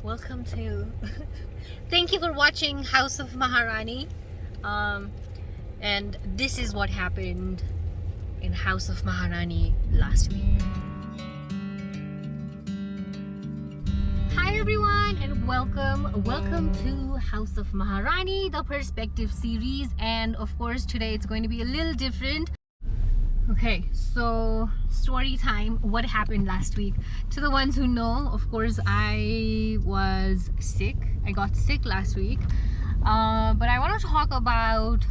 welcome to thank you for watching House of Maharani. And this is what happened in House of Maharani last week. Hi everyone, and welcome to House of Maharani, the perspective series. And of course today it's going to be a little different. Okay, so story time. What happened last week? To the ones who know, of course, I was sick. I got sick last week. But I want to talk about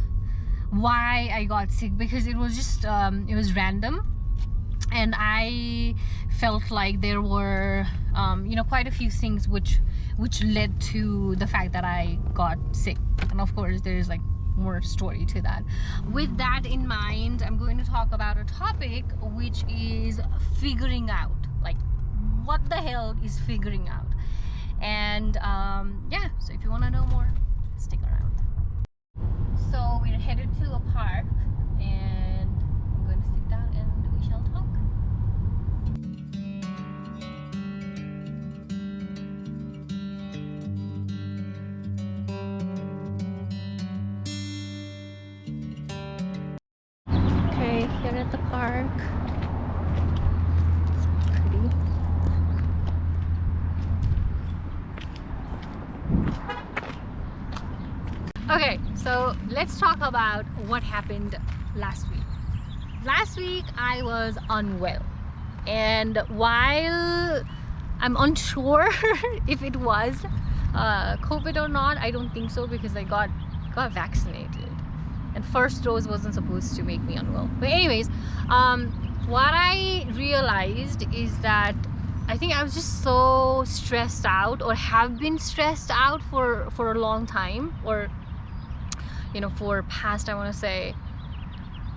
why I got sick, because it was just, it was random. And I felt like there were, quite a few things which led to the fact that I got sick. And of course, there's like more story to that. With that in mind, I'm going to talk about a topic which is figuring out, like what the hell is figuring out. And yeah, so if you want to know more, stick around. So we're headed to a park and I'm going to sit down and we shall talk. Here at the park. It's pretty. Okay, so let's talk about what happened last week. Last week I was unwell, and while I'm unsure if it was COVID or not, I don't think so, because I got vaccinated. And first dose wasn't supposed to make me unwell. But anyways, what I realized is that I think I was just so stressed out, or have been stressed out for a long time, or for past, I want to say,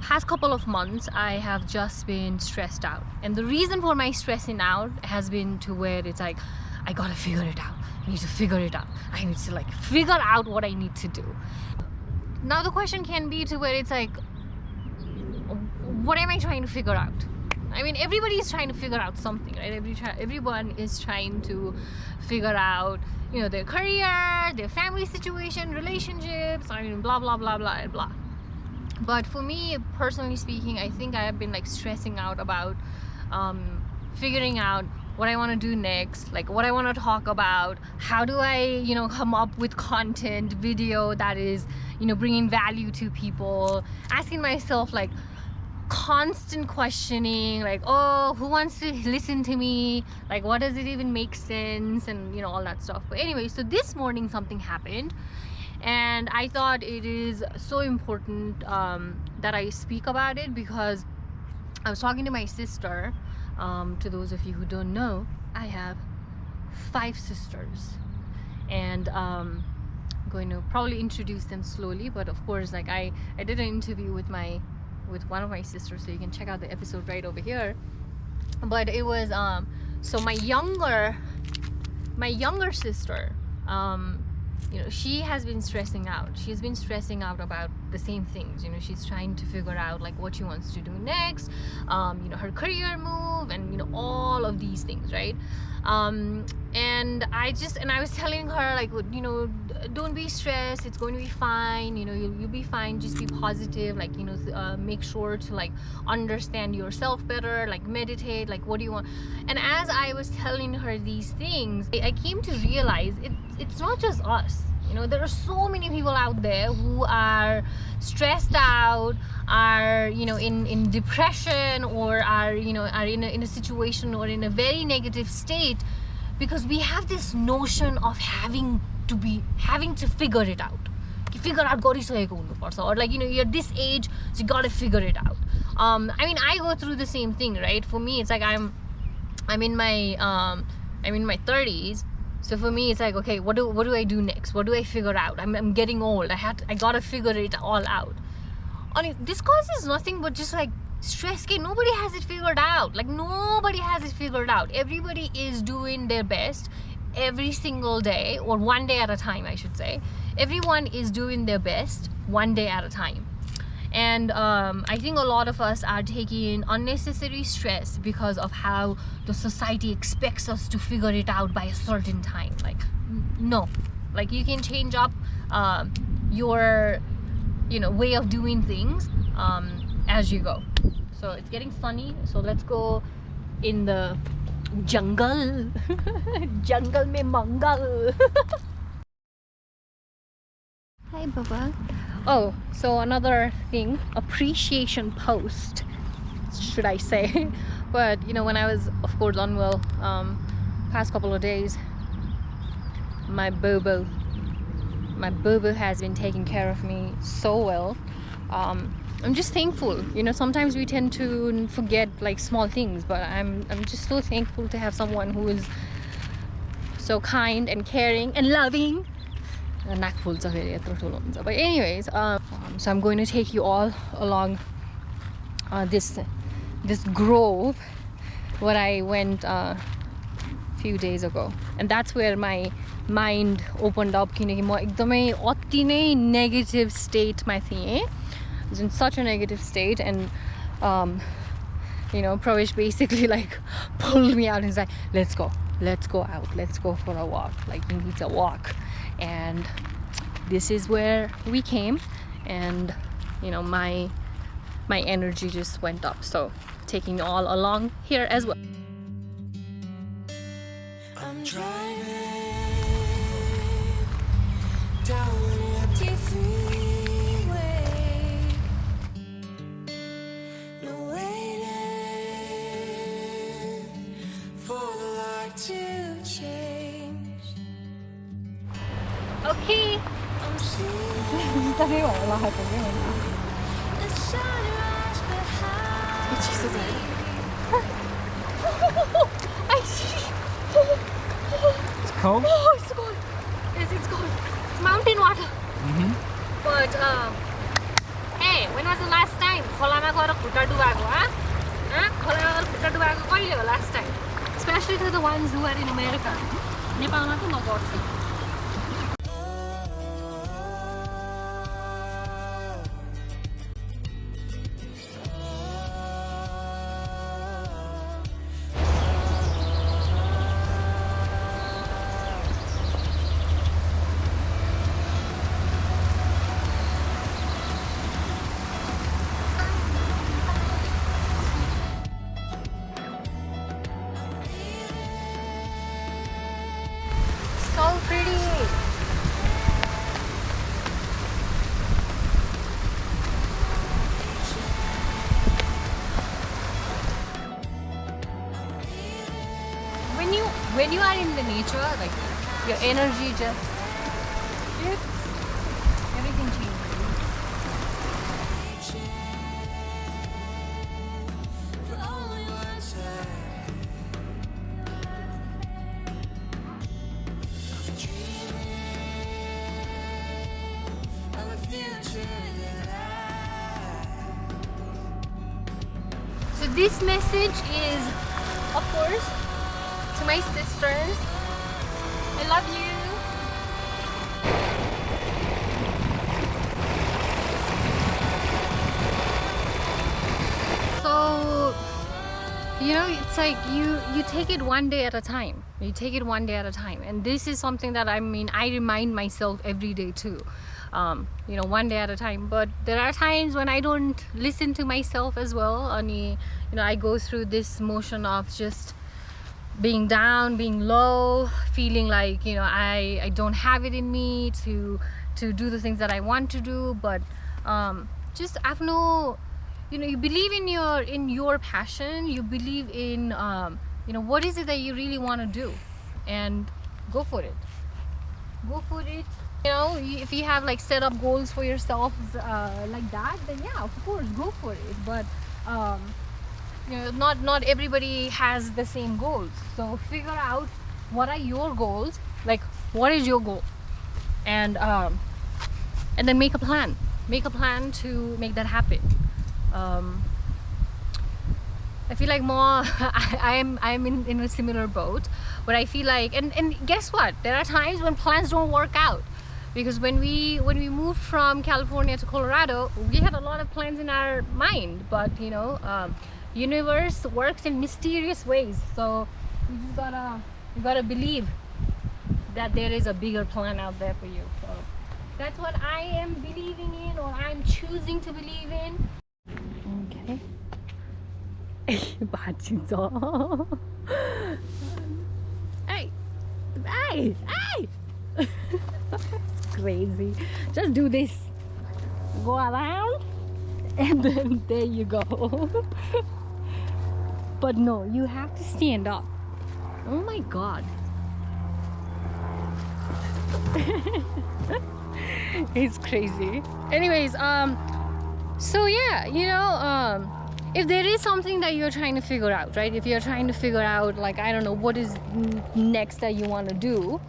past couple of months, I have just been stressed out. And the reason for my stressing out has been to where it's like, I gotta figure it out. I need to figure it out. I need to like figure out what I need to do. Now the question can be to where it's like, what am I trying to figure out? I mean, everybody is trying to figure out something, right? Everyone is trying to figure out, their career, their family situation, relationships, I mean, blah, blah, blah, blah, blah. But for me, personally speaking, I think I have been like stressing out about figuring out what I want to do next, like what I want to talk about, how do I come up with content, video that is bringing value to people, asking myself like constant questioning, like, oh, who wants to listen to me, like what does it even make sense, and all that stuff. But anyway, so this morning something happened, and I thought it is so important that I speak about it, because I was talking to my sister. To those of you who don't know, I have 5 sisters, and I'm going to probably introduce them slowly. But of course, like I did an interview with one of my sisters, so you can check out the episode right over here. But it was so my younger sister, she has been stressing out. She's been stressing out about the same things. She's trying to figure out like what she wants to do next, her career move, and all of these things, right? And I was telling her like, don't be stressed, it's going to be fine, you'll be fine, just be positive, like make sure to like understand yourself better, like meditate, like what do you want. And as I was telling her these things, I came to realize it's not just us. There are so many people out there who are stressed out, are in depression, or are in a situation or in a very negative state, because we have this notion of having to figure it out. Figure out or like you're this age, so you gotta figure it out. I mean, I go through the same thing, right? For me, it's like I'm in my 30s. So for me, it's like, okay, what do I do next? What do I figure out? I'm getting old. I gotta figure it all out. And this causes nothing but just like stress. Nobody has it figured out. Like nobody has it figured out. Everybody is doing their best every single day, or one day at a time, I should say. Everyone is doing their best one day at a time. And I think a lot of us are taking unnecessary stress because of how the society expects us to figure it out by a certain time. Like no, like you can change up your way of doing things as you go. So it's getting sunny, so let's go in the jungle. Jungle mein mangal. Hi Baba. Oh, so another thing, appreciation post, should I say. But when I was of course unwell past couple of days, my Bobo has been taking care of me so well. I'm just thankful. Sometimes we tend to forget like small things, but I'm just so thankful to have someone who is so kind and caring and loving. But anyways, so I'm going to take you all along this grove where I went few days ago, and that's where my mind opened up. किनकि म एकदमै अति नै negative state मा थिएँ. I was in such a negative state, and Pravesh basically like pulled me out and said, let's go out, let's go for a walk, like you need to walk. And this is where we came, and my energy just went up, so taking you all along here as well. I'm driving down an empty freeway, no waiting for the light to change. Okay. I'm seeing the sunrise behind me. I see. It's cold? Oh, it's cold. Yes, it's cold. It's mountain water. But, hey, when was the last time? Kholama gaera khutta dubako, huh? Kholama gaera khutta dubako kaile ho last time? Especially to the ones who are in America. Nepalma ta nagarchu. So pretty. When you are in the nature, like your energy just everything changes. So this message is, of course, to my sisters. I love you. So, it's like you take it one day at a time. You take it one day at a time. And this is something that I remind myself every day too. One day at a time. But there are times when I don't listen to myself as well. And I go through this motion of just being down, being low, feeling like I don't have it in me to do the things that I want to do. But just I have no, you believe in your passion. You believe in what is it that you really want to do, and go for it. Go for it. If you have like set up goals for yourself like that, then yeah, of course, go for it. But not everybody has the same goals. So figure out what are your goals, like what is your goal, and then make a plan to make that happen. I feel like more I'm in a similar boat where I feel like, and guess what, there are times when plans don't work out, because when we moved from California to Colorado, we had a lot of plans in our mind, but universe works in mysterious ways. So you gotta believe that there is a bigger plan out there for you. So that's what I am believing in, or I'm choosing to believe in. Okay. Hey, hey, hey! It's crazy. Just do this. Go around, and then there you go. But no, you have to stand up. Oh my god. It's crazy. Anyways, so yeah, you know, if there is something that you're trying to figure out, right? If you're trying to figure out, like, I don't know, what is next that you want to do,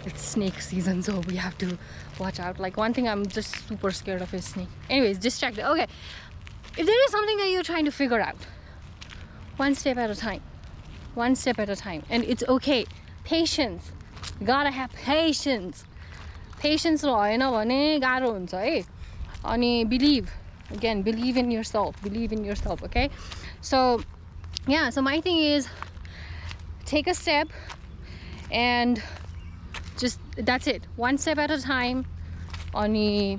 it's snake season, so we have to watch out. Like, one thing I'm just super scared of is snake. Anyways, distracted. Okay, if there is something that you're trying to figure out, one step at a time, one step at a time, and it's okay. Patience. You gotta have patience. Patience रहेन भने गाह्रो हुन्छ है. अनि believe, again, believe in yourself, okay? So yeah, so my thing is, take a step and just, that's it, one step at a time. Ani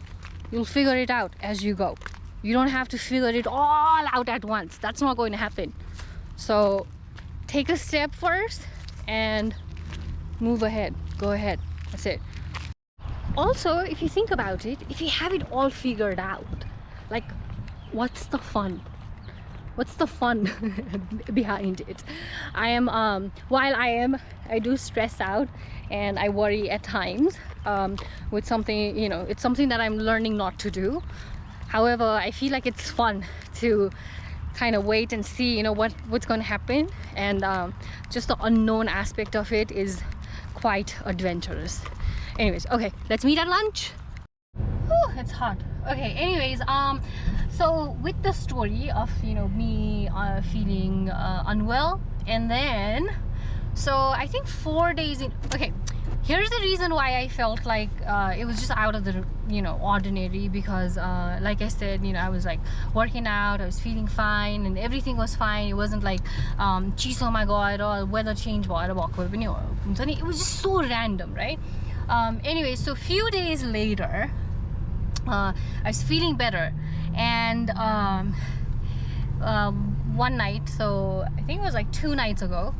you'll figure it out as you go. You don't have to figure it all out at once. That's not going to happen. So take a step first and move ahead, go ahead. That's it. Also, if you think about it, if you have it all figured out, like, what's the fun? What's the fun behind it? While I do stress out and I worry at times with something, you know, it's something that I'm learning not to do. However, I feel like it's fun to kind of wait and see, you know, what's going to happen, and just the unknown aspect of it is quite adventurous. Anyways, okay, let's meet at lunch. Whew, it's hot. Okay, anyways, so with the story of, you know, me feeling unwell, and then so I think 4 days in, okay, here's the reason why I felt like it was just out of the, you know, ordinary, because like I said, you know, I was like working out, I was feeling fine, and everything was fine. It wasn't like chisoma gaera weather change bhaera bhako pani huncha ni. It was just so random, right? Anyway, so few days later, I was feeling better, and one night, so I think it was like 2 nights ago,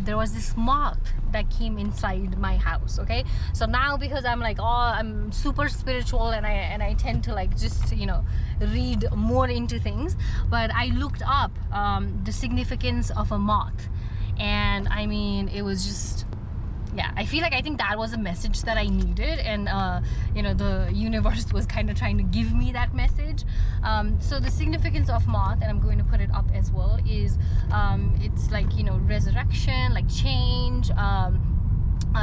there was this moth that came inside my house. Okay, so now, because I'm like, I'm super spiritual, and I tend to like just, you know, read more into things, but I looked up the significance of a moth, and I mean, it was just, yeah, I think that was a message that I needed, and you know, the universe was kind of trying to give me that message. So the significance of moth, and I'm going to put it up as well, is it's like, you know, resurrection, like change.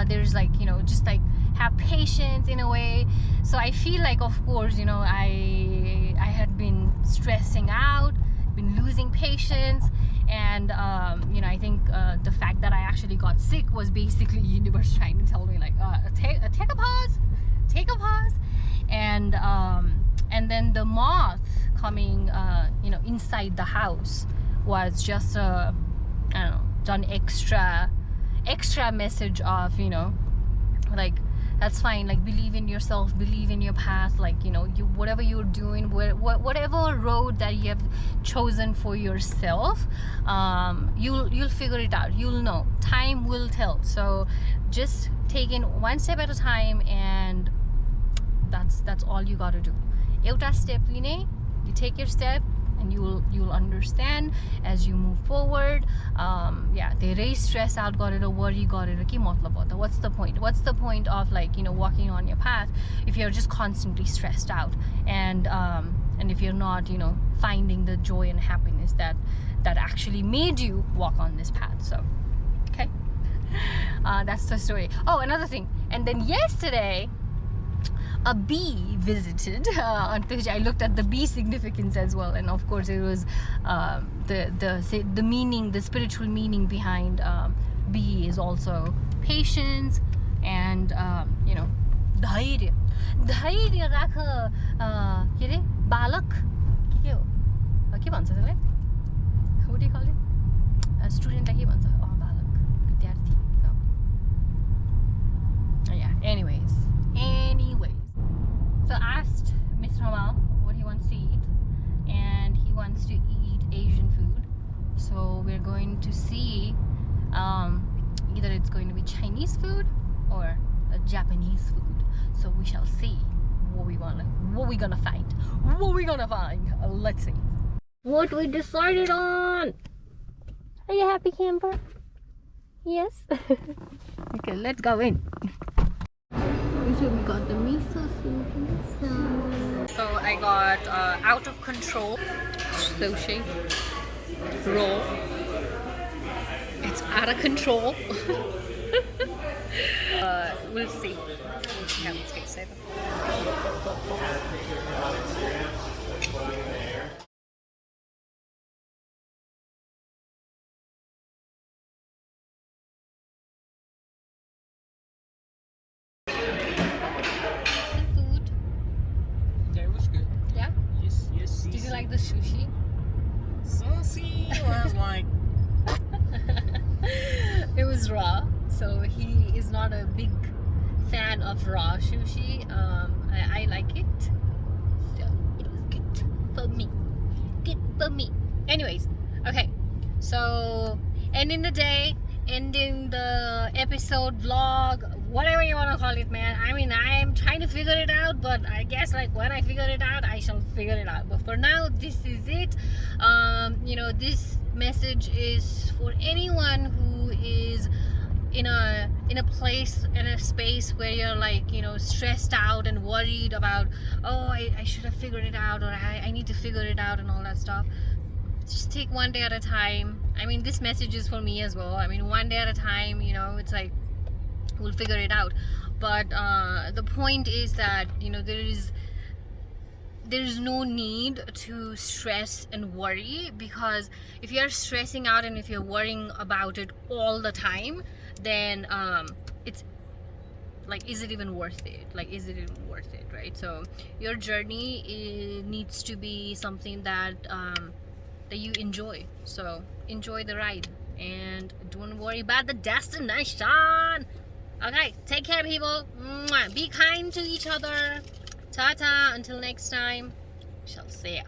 There's like, you know, just like have patience in a way. So I feel like, of course, you know, I had been stressing out, been losing patience, and you know, I think the fact that I actually got sick was basically universe trying to tell me, like, take a pause, and then the moth coming, you know, inside the house was just I don't know, an extra message of, you know, like, that's fine, like, believe in yourself, believe in your path, like, you know, whatever you're doing, whatever road that you have chosen for yourself, you'll figure it out, you'll know, time will tell. So just take in one step at a time, and that's all you got to do. Euta step line, you take your step, and you'll understand as you move forward. Yeah, धेरै stress out गरेर worry गरेर के मतलब हो त? What's the point of, like, you know, walking on your path if you're just constantly stressed out, and if you're not, you know, finding the joy and happiness that actually made you walk on this path. So okay, that's the story. Oh, another thing, and then yesterday a bee visited. I looked at the bee significance as well, and of course it was the meaning, the spiritual meaning behind bee is also patience, and you know, dhairya rakh ke re balak ke ho ke bhन्छ त्यसलाई, what do you call it? Student लाई के भन्छ? Balak, विद्यार्थी. So I asked Mr. Hamal what he wants to eat, and he wants to eat Asian food. So we're going to see either it's going to be Chinese food or a Japanese food. So we shall see what we gonna find. What we gonna find? Let's see. What we decided on. Are you happy, camper? Yes. Okay, let's go in. So we got the miso soup. So I got out of control sushi roll. It's out of control. We'll see. We'll see how it tastes. Food. Yeah, it was good. Yeah. Yes. Did you like the sushi? Saucy. I was like, It was raw, so he is not a big fan of raw sushi. I like it, so it was good for me. Good for me. Anyways, okay. So ending the day, ending the episode, vlog, whatever you want to call it, man. I mean, I'm trying to figure it out, but I guess like when I figure it out, I shall figure it out. But for now, this is it. This message is for anyone who is in a place, in a space where you're like, stressed out and worried about, oh, I should have figured it out, or I need to figure it out and all that stuff. Just take one day at a time. I mean, this message is for me as well. I mean, one day at a time, it's like we'll figure it out. But the point is that there is no need to stress and worry, because if you're stressing out and if you're worrying about it all the time, then it's like, is it even worth it? Right? So your journey needs to be something that you enjoy. So enjoy the ride and don't worry about the destination. Okay, take care, people. Mwah. Be kind to each other. Ta-ta, until next time. Shall see ya.